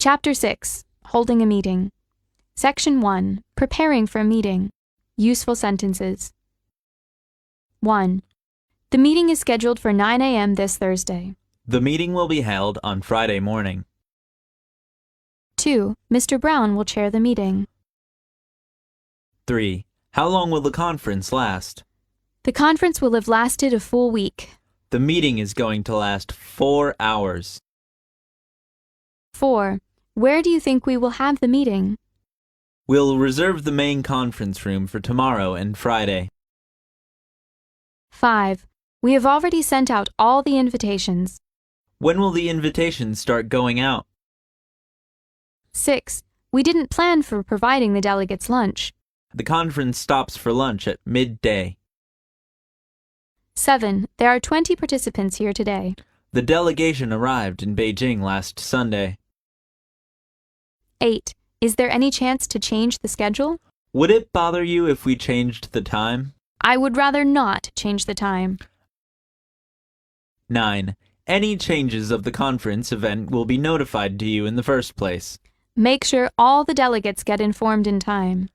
Chapter 6, Holding a Meeting. Section 1, Preparing for a Meeting. Useful sentences. 1. The meeting is scheduled for 9 a.m. this Thursday. The meeting will be held on Friday morning. 2. Mr. Brown will chair the meeting. 3. How long will the conference last? The conference will have lasted a full week. The meeting is going to last 4 hours. 4. Where do you think we will have the meeting? We'll reserve the main conference room for tomorrow and Friday. 5. We have already sent out all the invitations. When will the invitations start going out? 6. We didn't plan for providing the delegates lunch. The conference stops for lunch at midday. 7. There are 20 participants here today. The delegation arrived in Beijing last Sunday. 8. Is there any chance to change the schedule? Would it bother you if we changed the time? I would rather not change the time. 9. Any changes of the conference event will be notified to you in the first place. Make sure all the delegates get informed in time.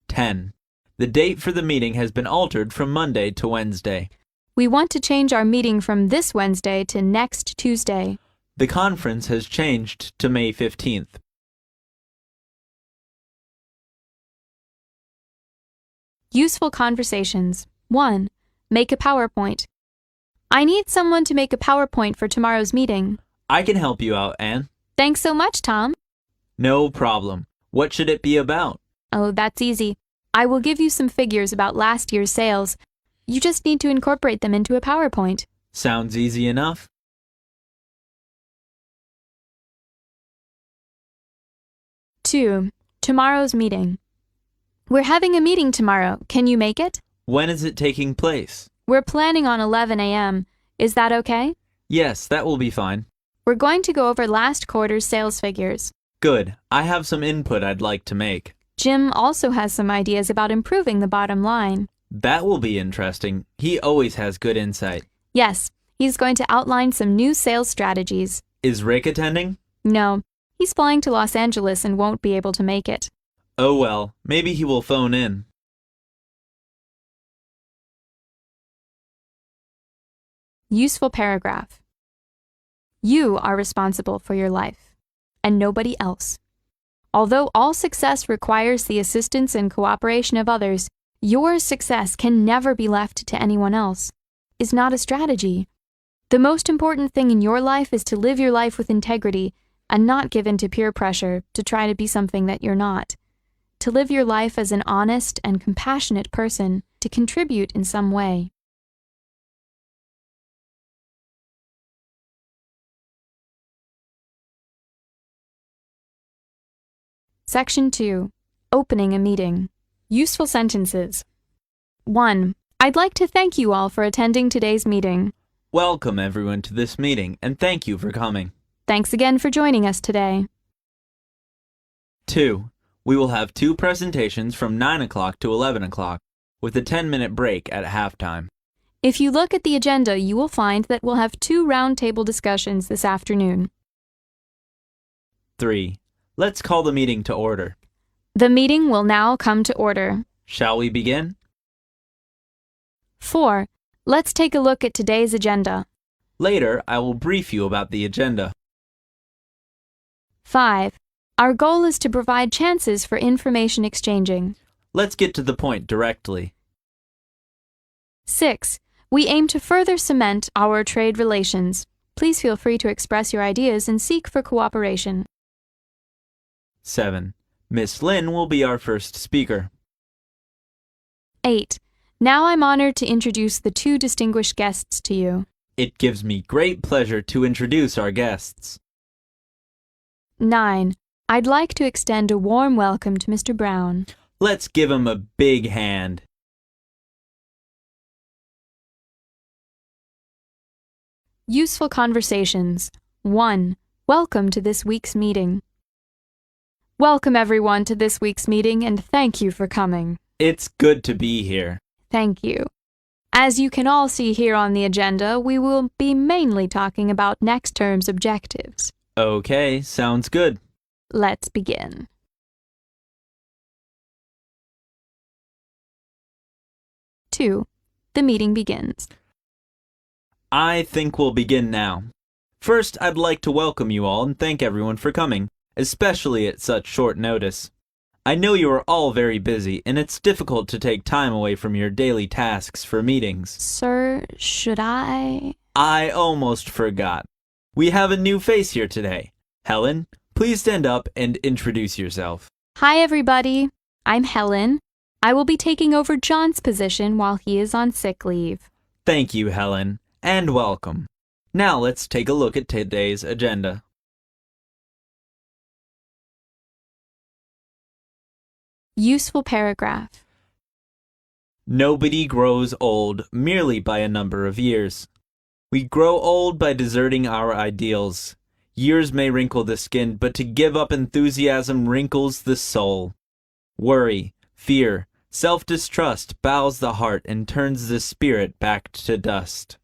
10. The date for the meeting has been altered from Monday to Wednesday. We want to change our meeting from this Wednesday to next Tuesday. The conference has changed to May 15th. Useful conversations. 1. Make a PowerPoint. I need someone to make a PowerPoint for tomorrow's meeting. I can help you out, Anne. Thanks so much, Tom. No problem. What should it be about? Oh, that's easy. I will give you some figures about last year's sales. You just need to incorporate them into a PowerPoint. Sounds easy enough. 2. Tomorrow's meeting. We're having a meeting tomorrow. Can you make it? When is it taking place? We're planning on 11 a.m. Is that okay? Yes, that will be fine. We're going to go over last quarter's sales figures. Good. I have some input I'd like to make. Jim also has some ideas about improving the bottom line. That will be interesting. He always has good insight. Yes, he's going to outline some new sales strategies. Is Rick attending? No, he's flying to Los Angeles and won't be able to make it. Oh well, maybe he will phone in. Useful paragraph. You are responsible for your life, and nobody else. Although all success requires the assistance and cooperation of others, your success can never be left to anyone else. Is not a strategy. The most important thing in your life is to live your life with integrity and not give in to peer pressure to try to be something that you're not. To live your life as an honest and compassionate person, to contribute in some way. Section 2. Opening a meeting. Useful sentences. 1. I'd like to thank you all for attending today's meeting. Welcome everyone to this meeting, and thank you for coming. Thanks again for joining us today. 2. We will have 2 presentations from 9 o'clock to 11 o'clock, with a 10-minute break at halftime. If you look at the agenda, you will find that we'll have 2 roundtable discussions this afternoon. 3. Let's call the meeting to order. The meeting will now come to order. Shall we begin? 4. Let's take a look at today's agenda. Later, I will brief you about the agenda. 5. Our goal is to provide chances for information exchanging. Let's get to the point directly. 6. We aim to further cement our trade relations. Please feel free to express your ideas and seek for cooperation. 7. Miss Lynn will be our first speaker. 8. Now I'm honored to introduce the 2 distinguished guests to you. It gives me great pleasure to introduce our guests. 9. I'd like to extend a warm welcome to Mr. Brown. Let's give him a big hand. Useful conversations. 1. Welcome to this week's meeting. Welcome everyone to this week's meeting and thank you for coming. It's good to be here. Thank you. As you can all see here on the agenda, we will be mainly talking about next term's objectives. Okay, sounds good. Let's begin. Two, the meeting begins. I think we'll begin now. First, I'd like to welcome you all and thank everyone for coming, especially at such short notice. I know you are all very busy, and it's difficult to take time away from your daily tasks for meetings. Sir, should I? I almost forgot. We have a new face here today. Helen, please stand up and introduce yourself. Hi, everybody. I'm Helen. I will be taking over John's position while he is on sick leave. Thank you, Helen, and welcome. Now let's take a look at today's agenda. Useful paragraph. Nobody grows old merely by a number of years. We grow old by deserting our ideals. Years may wrinkle the skin, but to give up enthusiasm wrinkles the soul. Worry, fear, self-distrust bows the heart and turns the spirit back to dust.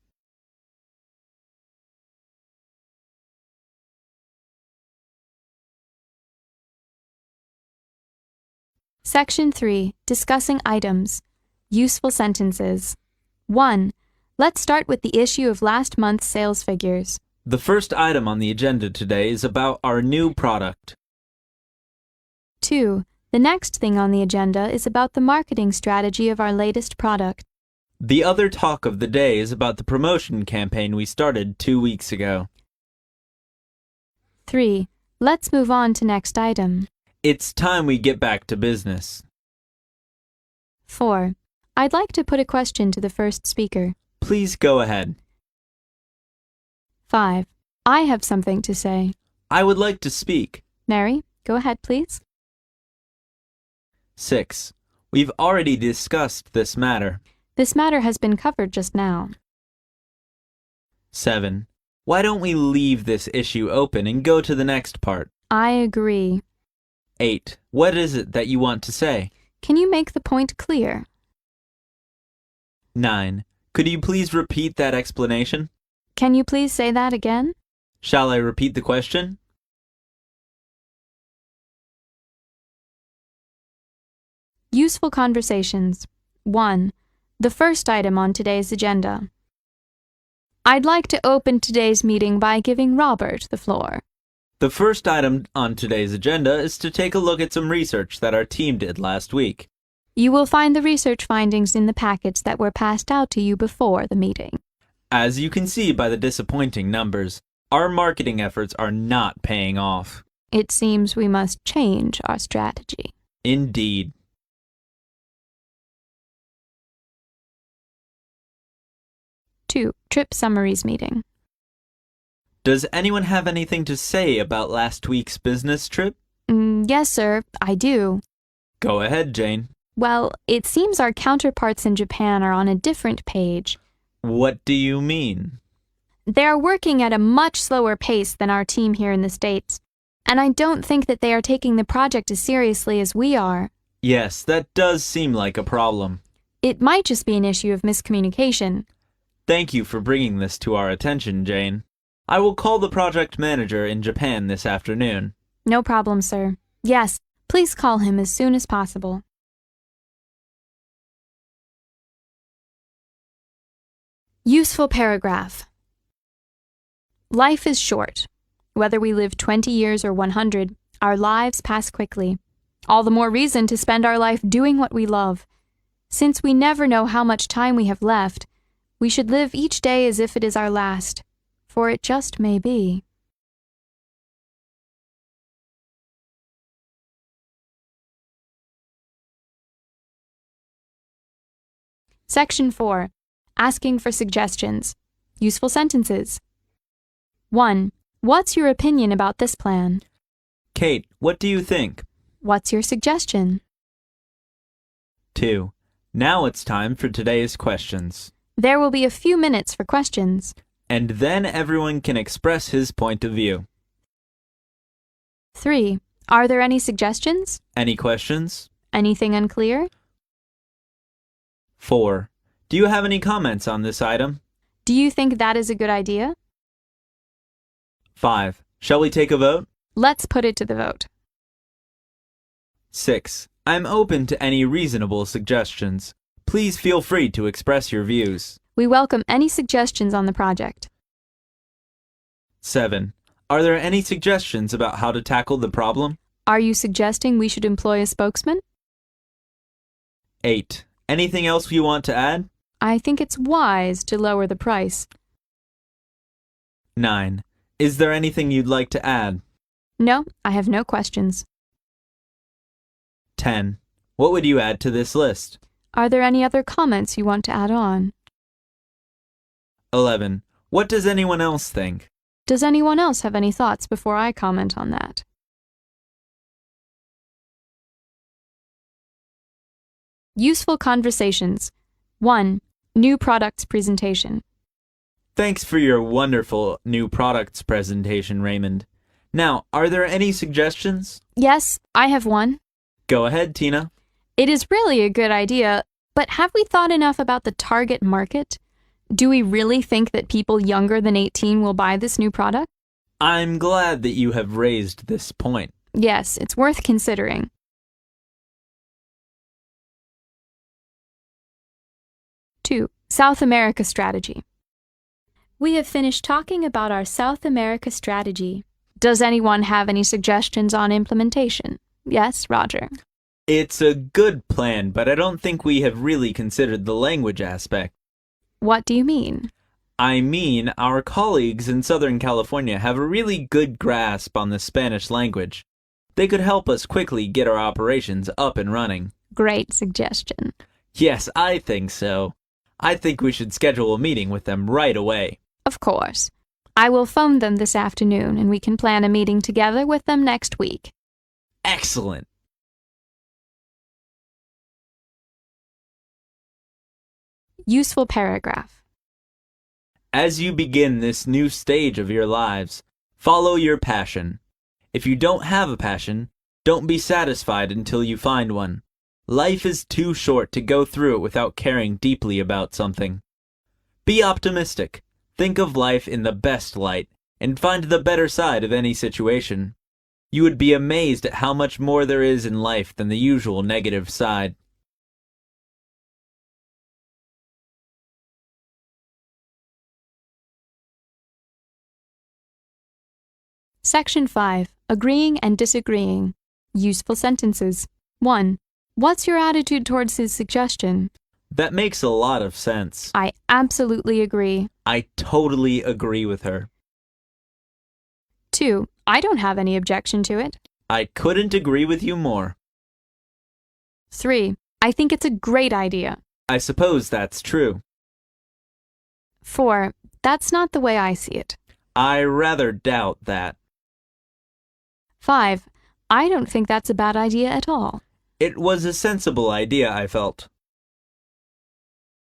Section 3. Discussing items. Useful sentences. 1. Let's start with the issue of last month's sales figures. The first item on the agenda today is about our new product. 2. The next thing on the agenda is about the marketing strategy of our latest product. The other talk of the day is about the promotion campaign we started 2 weeks ago. 3. Let's move on to next item. It's time we get back to business. 4. I'd like to put a question to the first speaker. Please go ahead. 5. I have something to say. I would like to speak. Mary, go ahead, please. 6. We've already discussed this matter. This matter has been covered just now. 7. Why don't we leave this issue open and go to the next part? I agree. 8. What is it that you want to say? Can you make the point clear? 9. Could you please repeat that explanation? Can you please say that again? Shall I repeat the question? Useful conversations. 1. The first item on today's agenda. I'd like to open today's meeting by giving Robert the floor. The first item on today's agenda is to take a look at some research that our team did last week. You will find the research findings in the packets that were passed out to you before the meeting. As you can see by the disappointing numbers, our marketing efforts are not paying off. It seems we must change our strategy. Indeed. Two, trip summaries meeting. Does anyone have anything to say about last week's business trip? Yes, sir, I do. Go ahead, Jane. Well, it seems our counterparts in Japan are on a different page. What do you mean? They are working at a much slower pace than our team here in the States, and I don't think that they are taking the project as seriously as we are. Yes, that does seem like a problem. It might just be an issue of miscommunication. Thank you for bringing this to our attention, Jane. I will call the project manager in Japan this afternoon. No problem, sir. Yes, please call him as soon as possible. Useful paragraph. Life is short. Whether we live 20 years or 100, our lives pass quickly. All the more reason to spend our life doing what we love. Since we never know how much time we have left, we should live each day as if it is our last, for it just may be. Section 4. Asking for suggestions. Useful sentences. 1. What's your opinion about this plan? Kate, what do you think? What's your suggestion? 2. Now it's time for today's questions. There will be a few minutes for questions. And then everyone can express his point of view. 3. Are there any suggestions? Any questions? Anything unclear? 4. Do you have any comments on this item? Do you think that is a good idea? 5. Shall we take a vote? Let's put it to the vote. 6. I'm open to any reasonable suggestions. Please feel free to express your views. We welcome any suggestions on the project. 7. Are there any suggestions about how to tackle the problem? Are you suggesting we should employ a spokesman? 8. Anything else you want to add? I think it's wise to lower the price. 9. Is there anything you'd like to add? No, I have no questions. 10. What would you add to this list? Are there any other comments you want to add on? 11. What does anyone else think? Does anyone else have any thoughts before I comment on that? Useful conversations. 1. New products presentation. Thanks for your wonderful new products presentation, Raymond. Now, are there any suggestions? Yes, I have one. Go ahead, Tina. It is really a good idea, but have we thought enough about the target market? Do we really think that people younger than 18 will buy this new product? I'm glad that you have raised this point. Yes, it's worth considering. Two, South America strategy. We have finished talking about our South America strategy. Does anyone have any suggestions on implementation? Yes, Roger. It's a good plan, but I don't think we have really considered the language aspect. What do you mean? I mean, our colleagues in Southern California have a really good grasp on the Spanish language. They could help us quickly get our operations up and running. Great suggestion. Yes, I think so. I think we should schedule a meeting with them right away. Of course. I will phone them this afternoon and we can plan a meeting together with them next week. Excellent. Useful paragraph. As you begin this new stage of your lives, follow your passion. If you don't have a passion, don't be satisfied until you find one. Life is too short to go through it without caring deeply about something. Be optimistic. Think of life in the best light, and find the better side of any situation. You would be amazed at how much more there is in life than the usual negative side. Section 5. Agreeing and disagreeing. Useful sentences. 1. What's your attitude towards his suggestion? That makes a lot of sense. I absolutely agree. I totally agree with her. 2. I don't have any objection to it. I couldn't agree with you more. 3. I think it's a great idea. I suppose that's true. 4. That's not the way I see it. I rather doubt that. 5. I don't think that's a bad idea at all. It was a sensible idea, I felt.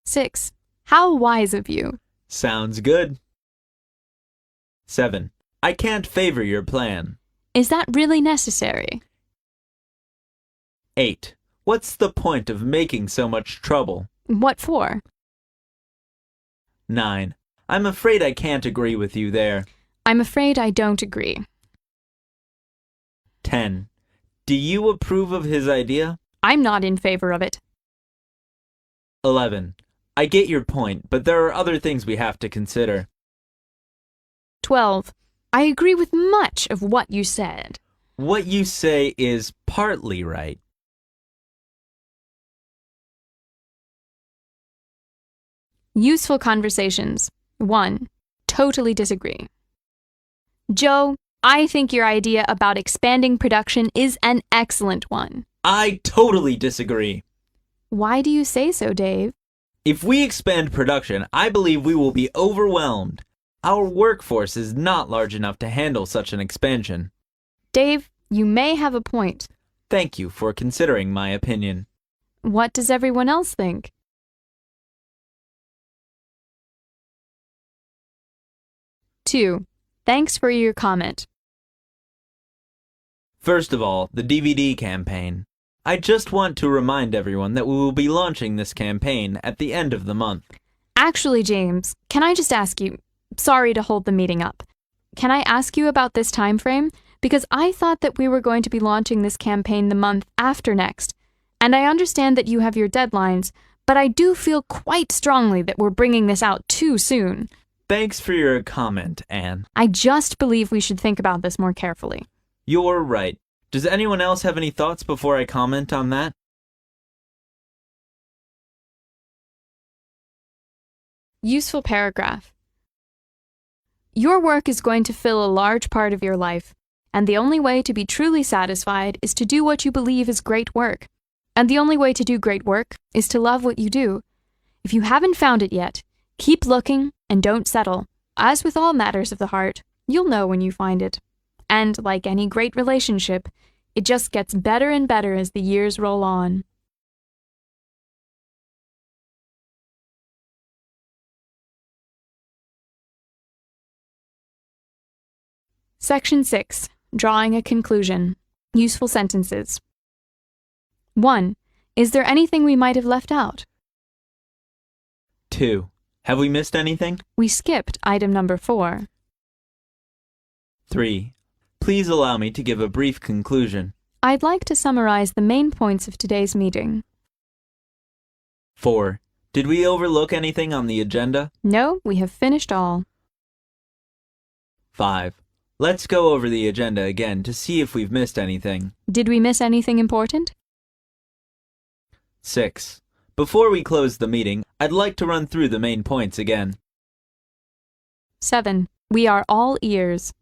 6. How wise of you. Sounds good. 7. I can't favor your plan. Is that really necessary? 8. What's the point of making so much trouble? What for? 9. I'm afraid I can't agree with you there. I'm afraid I don't agree. 10. Do you approve of his idea? I'm not in favor of it. 11. I get your point, but there are other things we have to consider. 12. I agree with much of what you said. What you say is partly right. Useful conversations. 1. Totally disagree. Joe, I think your idea about expanding production is an excellent one. I totally disagree. Why do you say so, Dave? If we expand production, I believe we will be overwhelmed. Our workforce is not large enough to handle such an expansion. Dave, you may have a point. Thank you for considering my opinion. What does everyone else think? Two. Thanks for your comment. First of all, the DVD campaign. I just want to remind everyone that we will be launching this campaign at the end of the month. Actually, James, can I just ask you, sorry to hold the meeting up, can I ask you about this time frame? Because I thought that we were going to be launching this campaign the month after next. And I understand that you have your deadlines, but I do feel quite strongly that we're bringing this out too soon. Thanks for your comment, Anne. I just believe we should think about this more carefully. You're right. Does anyone else have any thoughts before I comment on that? Useful paragraph. Your work is going to fill a large part of your life, and the only way to be truly satisfied is to do what you believe is great work. And the only way to do great work is to love what you do. If you haven't found it yet, keep looking and don't settle. As with all matters of the heart, you'll know when you find it. And like any great relationship, it just gets better and better as the years roll on. Section 6. Drawing a conclusion. Useful sentences. 1. Is there anything we might have left out? 2. Have we missed anything? We skipped item number 4. 3. Please allow me to give a brief conclusion. I'd like to summarize the main points of today's meeting. 4. Did we overlook anything on the agenda? No, we have finished all. 5. Let's go over the agenda again to see if we've missed anything. Did we miss anything important? 6. Before we close the meeting, I'd like to run through the main points again. 7. We are all ears.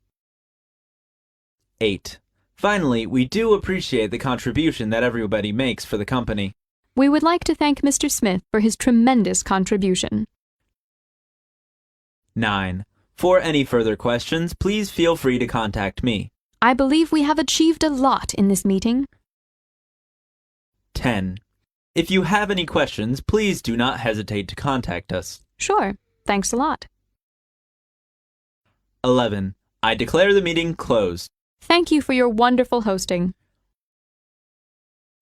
8. Finally, we do appreciate the contribution that everybody makes for the company. We would like to thank Mr. Smith for his tremendous contribution. 9. For any further questions, please feel free to contact me. I believe we have achieved a lot in this meeting. 10. If you have any questions, please do not hesitate to contact us. Sure. Thanks a lot. 11. I declare the meeting closed. Thank you for your wonderful hosting.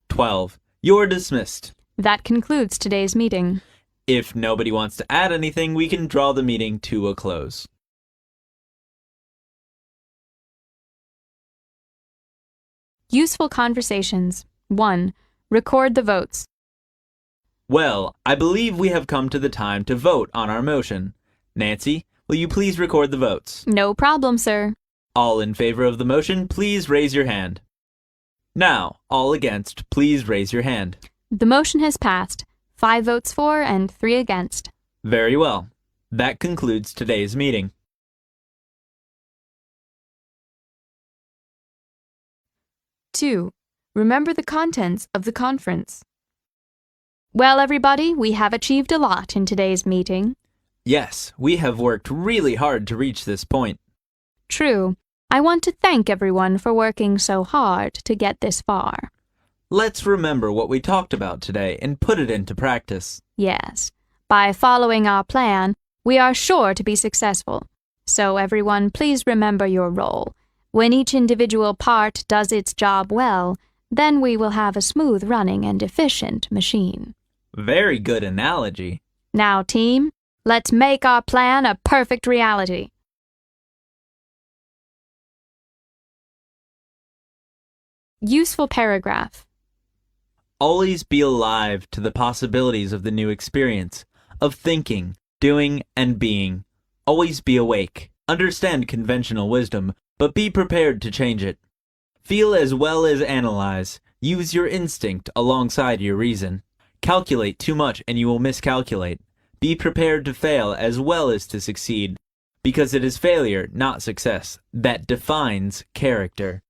12. You're dismissed. That concludes today's meeting. If nobody wants to add anything, we can draw the meeting to a close. Useful conversations. 1. Record the votes. Well, I believe we have come to the time to vote on our motion. Nancy, will you please record the votes? No problem, sir. All in favor of the motion, please raise your hand. Now, all against, please raise your hand. The motion has passed. 5 votes for and 3 against. Very well. That concludes today's meeting. Two. Remember the contents of the conference. Well, everybody, we have achieved a lot in today's meeting. Yes, we have worked really hard to reach this point. True. I want to thank everyone for working so hard to get this far. Let's remember what we talked about today and put it into practice. Yes. By following our plan, we are sure to be successful. So everyone, please remember your role. When each individual part does its job well, then we will have a smooth-running and efficient machine. Very good analogy. Now, team, let's make our plan a perfect reality. Useful paragraph. Always be alive to the possibilities of the new experience, of thinking, doing, and being. Always be awake. Understand conventional wisdom, but be prepared to change it. Feel as well as analyze. Use your instinct alongside your reason. Calculate too much and you will miscalculate. Be prepared to fail as well as to succeed, because it is failure, not success, that defines character.